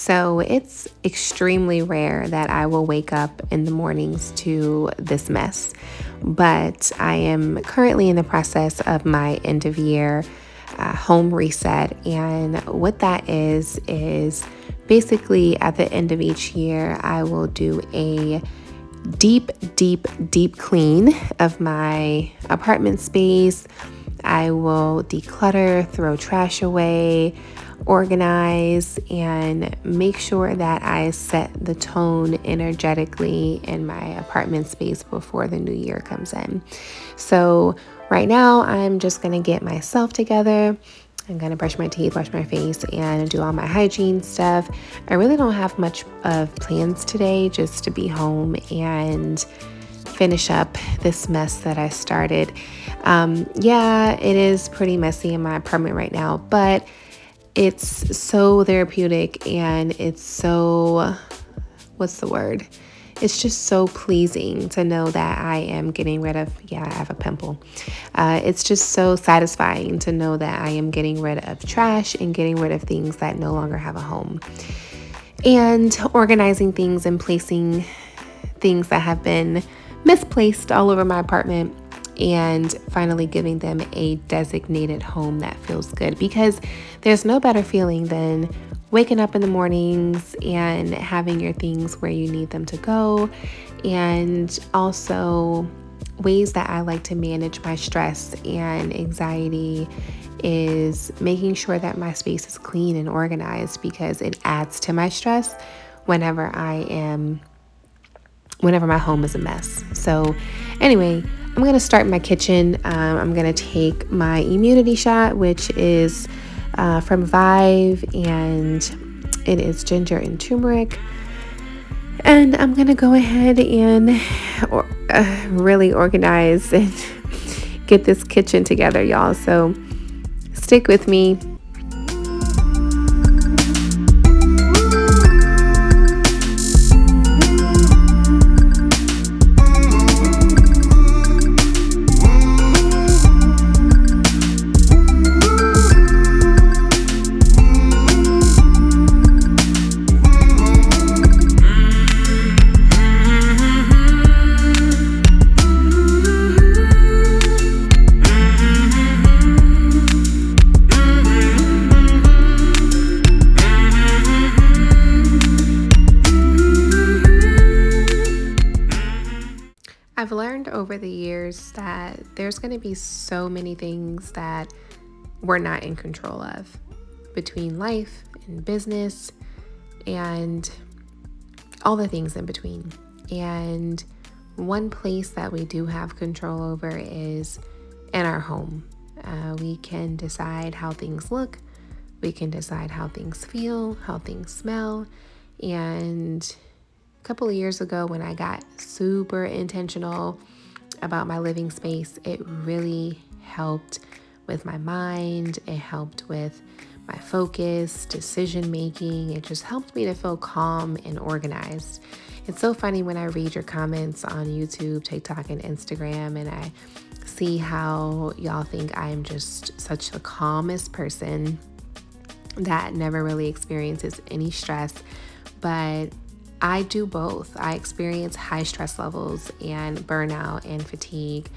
So it's extremely rare that I will wake up in the mornings to this mess. But I am currently in the process of my end of year home reset. And what that is basically at the end of each year, I will do a deep clean of my apartment space. I will declutter, throw trash away, organize, and make sure that I set the tone energetically in my apartment space before the new year comes in. So right now, I'm just going to get myself together. I'm going to brush my teeth, wash my face, and do all my hygiene stuff. I really don't have much of plans today, just to be home and finish up this mess that I started. Yeah, it is pretty messy in my apartment right now, but it's so therapeutic and it's so, what's the word? It's just so pleasing to know that I am getting rid of, I have a pimple. It's just so satisfying to know that I am getting rid of trash and getting rid of things that no longer have a home. And organizing things and placing things that have been misplaced all over my apartment and finally giving them a designated home that feels good, because there's no better feeling than waking up in the mornings and having your things where you need them to go. And also ways that I like to manage my stress and anxiety is making sure that my space is clean and organized, because it adds to my stress whenever my home is a mess. So anyway, I'm going to start in my kitchen. I'm going to take my immunity shot, which is from Vive, and it is ginger and turmeric. And I'm going to go ahead and really organize and get this kitchen together, y'all. So stick with me. I've learned over the years that there's going to be so many things that we're not in control of between life and business and all the things in between. And one place that we do have control over is in our home. We can decide how things look. We can decide how things feel, how things smell. And a couple of years ago, when I got super intentional about my living space, it really helped with my mind. It helped with my focus, decision making. It just helped me to feel calm and organized. It's so funny when I read your comments on YouTube, TikTok, and Instagram, and I see how y'all think I'm just such the calmest person that never really experiences any stress. But I do both. I experience high stress levels and burnout and fatigue,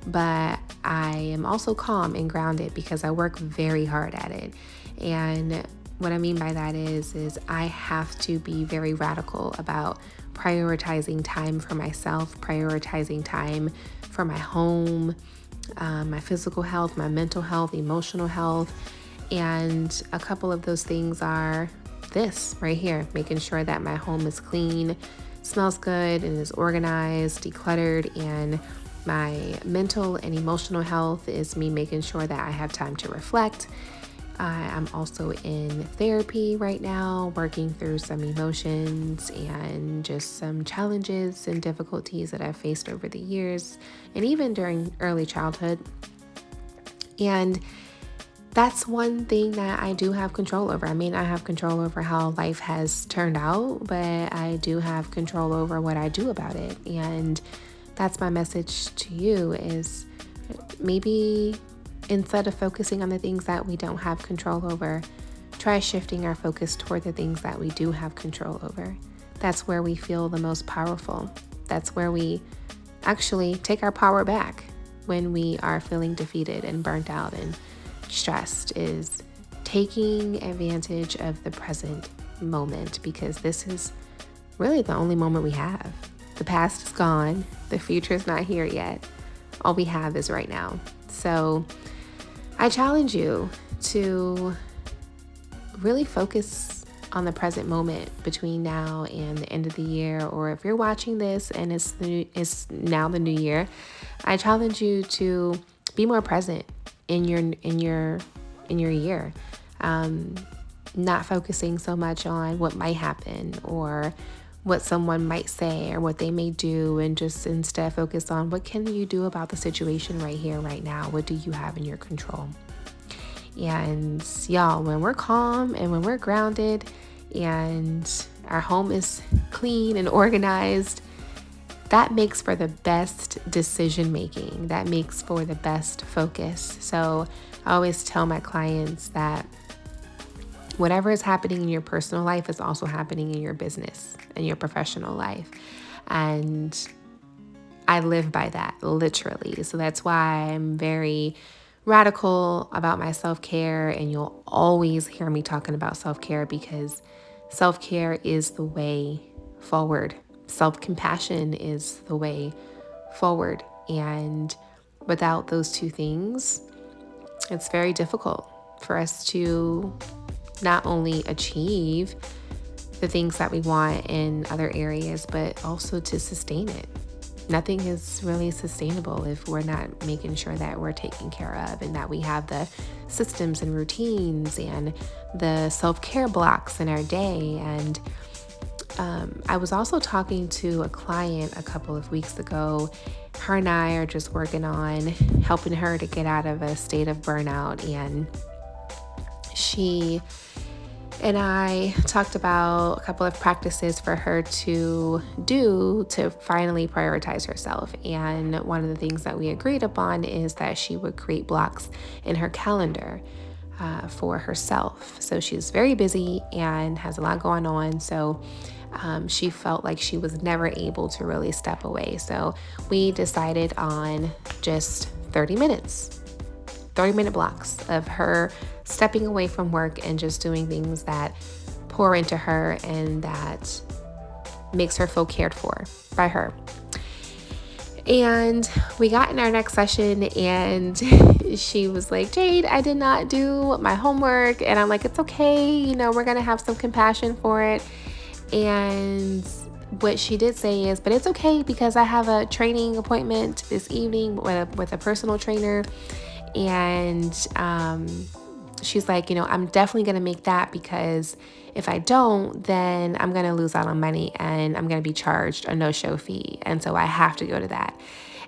but I am also calm and grounded because I work very hard at it. And what I mean by that is I have to be very radical about prioritizing time for myself, prioritizing time for my home, my physical health, my mental health, emotional health. And a couple of those things are this right here, making sure that my home is clean, smells good, and is organized, decluttered. And my mental and emotional health is me making sure that I have time to reflect. I'm also in therapy right now, working through some emotions and just some challenges and difficulties that I've faced over the years and even during early childhood. And that's one thing that I do have control over. I mean, I have control over how life has turned out, but I do have control over what I do about it. And that's my message to you is maybe instead of focusing on the things that we don't have control over, try shifting our focus toward the things that we do have control over. That's where we feel the most powerful. That's where we actually take our power back when we are feeling defeated and burnt out and stressed, is taking advantage of the present moment, because this is really the only moment we have. The past is gone. The future is not here yet. All we have is right now. So I challenge you to really focus on the present moment between now and the end of the year, or if you're watching this and it's now the new year, I challenge you to be more present in your year. Not focusing so much on what might happen or what someone might say or what they may do, and just instead focus on what can you do about the situation right here, right now. What do you have in your control? And y'all, when we're calm and when we're grounded and our home is clean and organized, that makes for the best decision making. That makes for the best focus. So I always tell my clients that whatever is happening in your personal life is also happening in your business and your professional life. And I live by that, literally. So that's why I'm very radical about my self-care, and you'll always hear me talking about self-care, because self-care is the way forward. Self-compassion is the way forward. And without those two things, it's very difficult for us to not only achieve the things that we want in other areas, but also to sustain it. Nothing is really sustainable if we're not making sure that we're taken care of, and that we have the systems and routines and the self-care blocks in our day. And I was also talking to a client a couple of weeks ago. Her and I are just working on helping her to get out of a state of burnout, and she and I talked about a couple of practices for her to do to finally prioritize herself. And one of the things that we agreed upon is that she would create blocks in her calendar for herself. So she's very busy and has a lot going on. So she felt like she was never able to really step away. So we decided on just 30-minute blocks of her stepping away from work and just doing things that pour into her and that makes her feel cared for by her. And we got in our next session, and she was like, Jade, I did not do my homework. And I'm like, it's okay. We're going to have some compassion for it. And what she did say is, but it's okay, because I have a training appointment this evening with a personal trainer. And she's like, I'm definitely going to make that, because if I don't, then I'm going to lose out on money and I'm going to be charged a no-show fee. And so I have to go to that.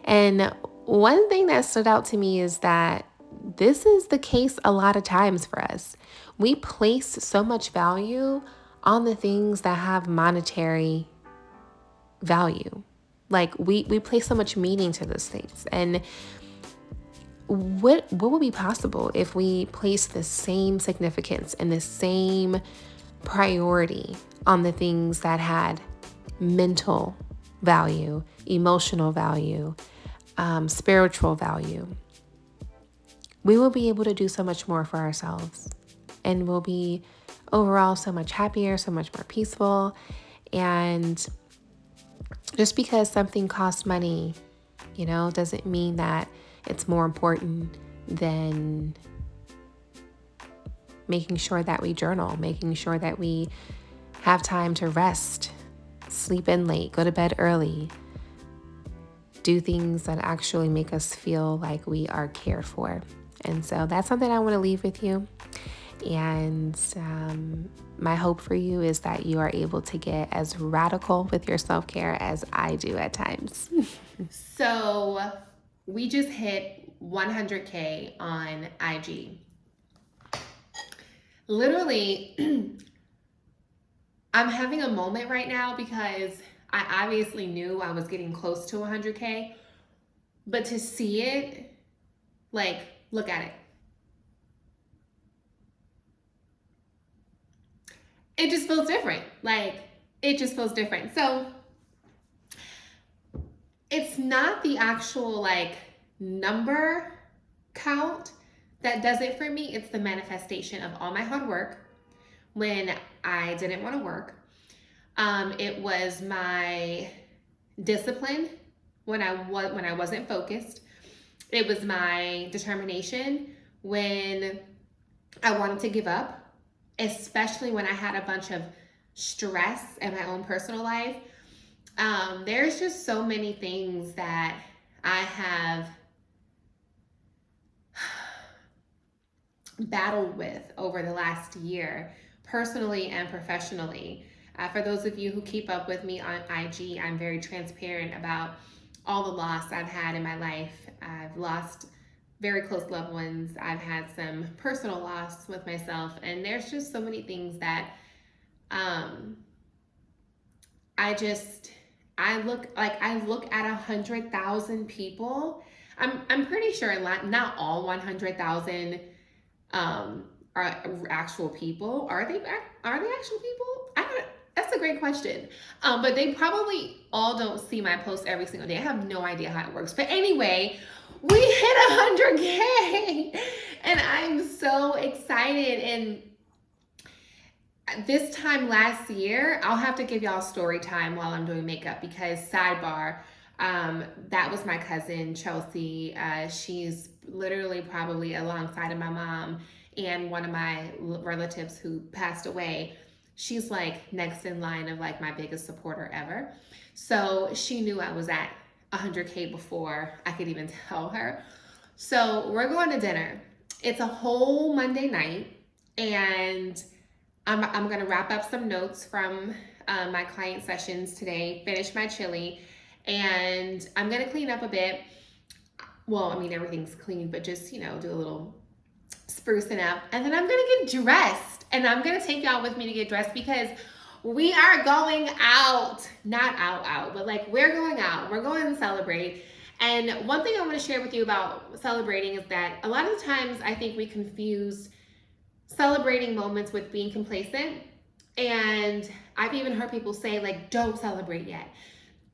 And one thing that stood out to me is that this is the case a lot of times for us. We place so much value on the things that have monetary value. Like we place so much meaning to those things. And what would be possible if we place the same significance and the same priority on the things that had mental value, emotional value, spiritual value? We will be able to do so much more for ourselves, and we'll be overall so much happier, so much more peaceful. And just because something costs money, doesn't mean that it's more important than making sure that we journal, making sure that we have time to rest, sleep in late, go to bed early, do things that actually make us feel like we are cared for. And so that's something I want to leave with you. And my hope for you is that you are able to get as radical with your self-care as I do at times. So we just hit 100K on IG. Literally, I'm having a moment right now because I obviously knew I was getting close to 100K, but to see it, like, look at it. it just feels different. Like, it just feels different. So it's not the actual like number count that does it for me. It's the manifestation of all my hard work when I didn't want to work. It was my discipline when I wasn't focused. It was my determination when I wanted to give up, especially when I had a bunch of stress in my own personal life. There's just so many things that I have battled with over the last year, personally and professionally. For those of you who keep up with me on IG, I'm very transparent about all the loss I've had in my life. I've lost very close loved ones. I've had some personal loss with myself, and there's just so many things that I look at 100,000 people. I'm pretty sure not all 100,000 are actual people. Are they actual people? That's a great question. But they probably all don't see my posts every single day. I have no idea how it works. But anyway, we hit 100K and I'm so excited. And this time last year, I'll have to give y'all story time while I'm doing makeup, because sidebar, that was my cousin Chelsea. She's literally probably alongside of my mom and one of my relatives who passed away. She's like next in line of like my biggest supporter ever. So she knew I was at 100K before I could even tell her. So we're going to dinner. It's a whole Monday night, and I'm gonna wrap up some notes from my client sessions today, finish my chili, and I'm gonna clean up a bit. Well, I mean, everything's clean, but just, do a little sprucing up. And then I'm gonna get dressed, and I'm gonna take y'all with me to get dressed, because we are going out. Not out, but like we're going out. We're going to celebrate. And one thing I want to share with you about celebrating is that a lot of the times I think we confuse celebrating moments with being complacent. And I've even heard people say, like, don't celebrate yet.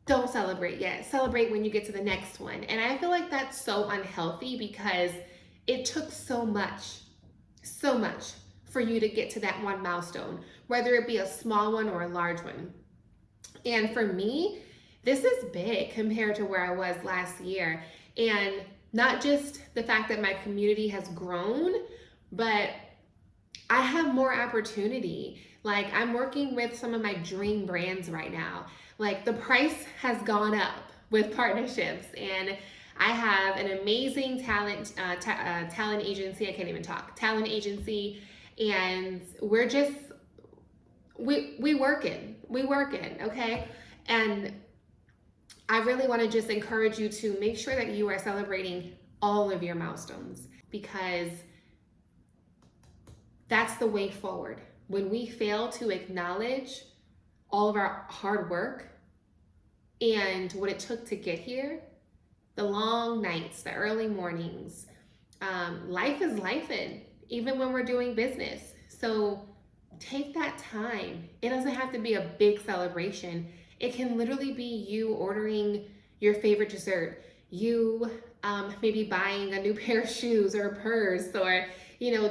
Don't celebrate yet. Celebrate when you get to the next one. And I feel like that's so unhealthy, because it took so much for you to get to that one milestone, whether it be a small one or a large one. And for me, this is big compared to where I was last year. And not just the fact that my community has grown, but I have more opportunity. Like, I'm working with some of my dream brands right now. Like, the price has gone up with partnerships, and I have an amazing talent agency. I can't even talk. Talent agency, and we're just we working, okay? And I really want to just encourage you to make sure that you are celebrating all of your milestones, because that's the way forward. When we fail to acknowledge all of our hard work and what it took to get here, the long nights, the early mornings, life is lifing, even when we're doing business. So take that time. It doesn't have to be a big celebration. It can literally be you ordering your favorite dessert, you maybe buying a new pair of shoes or a purse, or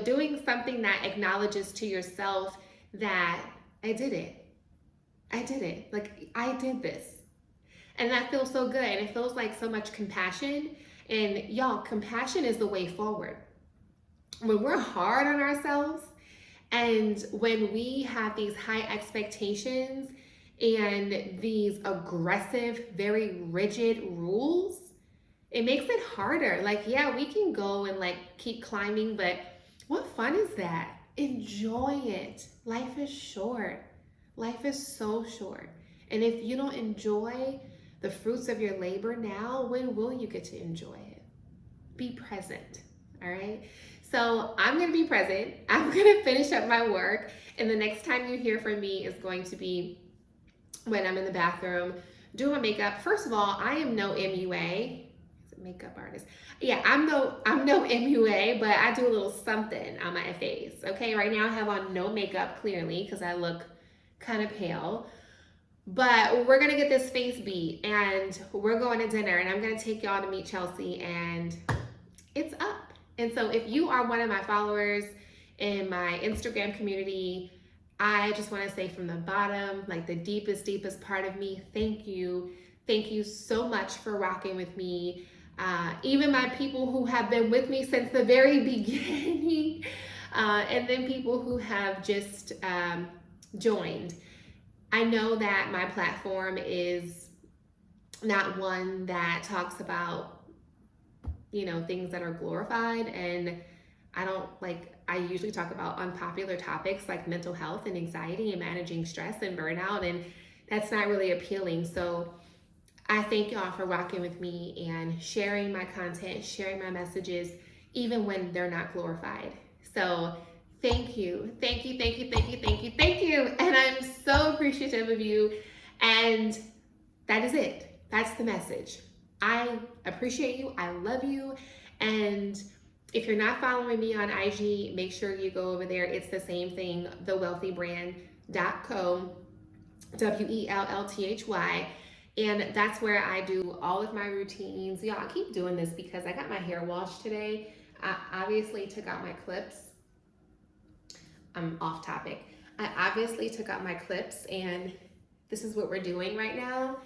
doing something that acknowledges to yourself that I did it. Like, I did this. And that feels so good. And it feels like so much compassion. And y'all, compassion is the way forward. When we're hard on ourselves, and when we have these high expectations and these aggressive, very rigid rules, it makes it harder. Like, yeah, we can go and like keep climbing, but what fun is that? Enjoy it. Life is short. Life is so short. And if you don't enjoy the fruits of your labor now, when will you get to enjoy it? Be present, all right? So I'm gonna be present. I'm gonna finish up my work, and the next time you hear from me is going to be when I'm in the bathroom doing my makeup. First of all, I am no MUA. makeup artist. Yeah, I'm no MUA, but I do a little something on my face. Okay, right now I have on no makeup clearly because I look kind of pale. But we're gonna get this face beat and we're going to dinner and I'm gonna take y'all to meet Chelsea and it's up. And so if you are one of my followers in my Instagram community, I just want to say from the bottom, like the deepest part of me, thank you. Thank you so much for rocking with me. Even my people who have been with me since the very beginning, and then people who have just joined. I know that my platform is not one that talks about, you know, things that are glorified, and I usually talk about unpopular topics like mental health and anxiety and managing stress and burnout, and that's not really appealing. So I thank y'all for rocking with me and sharing my content, sharing my messages, even when they're not glorified. So thank you. And I'm so appreciative of you. And that is it. That's the message. I appreciate you. I love you. And if you're not following me on IG, make sure you go over there. It's the same thing, thewealthybrand.co, WELLTHY. And that's where I do all of my routines. Y'all, I keep doing this because I got my hair washed today. I obviously took out my clips. I'm off topic. I obviously took out my clips and this is what we're doing right now.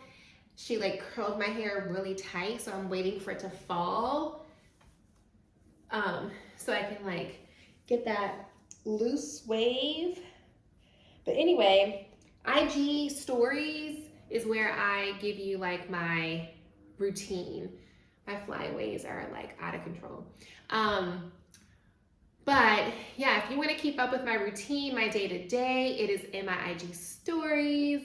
She like curled my hair really tight, so I'm waiting for it to fall. So I can like get that loose wave. But anyway, IG stories is where I give you like my routine. My flyaways are like out of control. But yeah, if you want to keep up with my routine, my day to day, it is in my IG stories.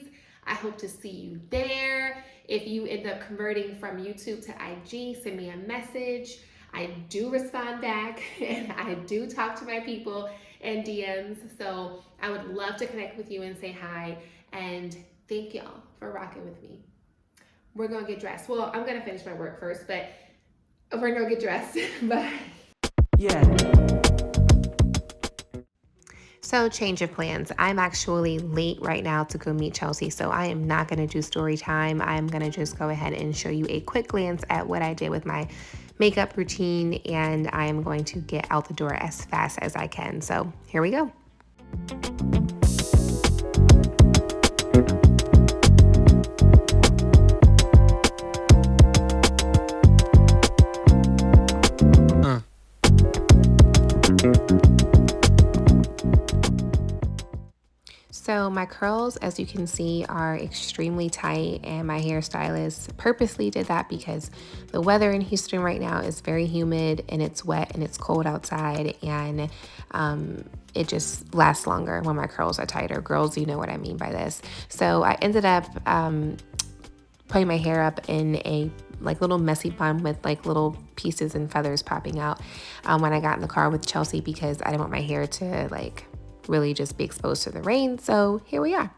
I hope to see you there. If you end up converting from YouTube to IG, send me a message. I do respond back and I do talk to my people in DMs. So I would love to connect with you and say hi. And thank y'all for rocking with me. We're gonna get dressed. Well, I'm gonna finish my work first, but we're gonna get dressed. Bye. Yeah. So change of plans. I'm actually late right now to go meet Chelsea, so I am not going to do story time. I'm going to just go ahead and show you a quick glance at what I did with my makeup routine, and I am going to get out the door as fast as I can. So here we go. So my curls, as you can see, are extremely tight, and my hairstylist purposely did that because the weather in Houston right now is very humid and it's wet and it's cold outside, and it just lasts longer when my curls are tighter. Girls, you know what I mean by this. So I ended up putting my hair up in a like little messy bun with like little pieces and feathers popping out when I got in the car with Chelsea, because I didn't want my hair to like really just be exposed to the rain. So here we are.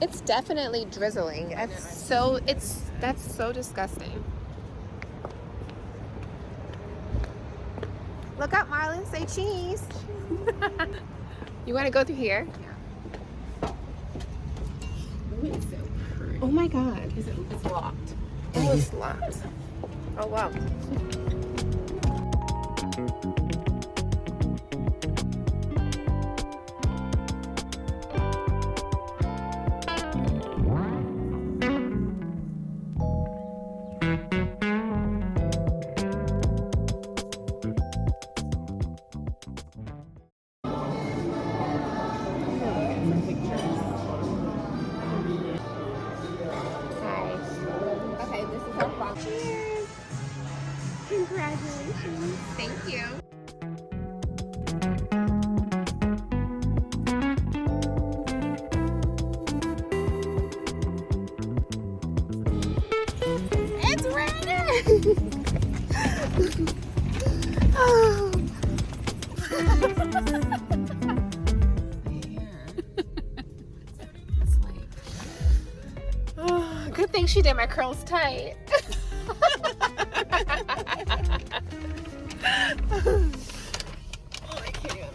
It's definitely drizzling. That's so disgusting. Look up, Marlon. Say cheese. You want to go through here? Yeah. Oh, it's so pretty. Oh my God. It's locked. Oh, it's locked. Oh wow. Cheers! Congratulations. Thank you. It's raining! Oh. Good thing she did my curls tight. Oh, I can't even.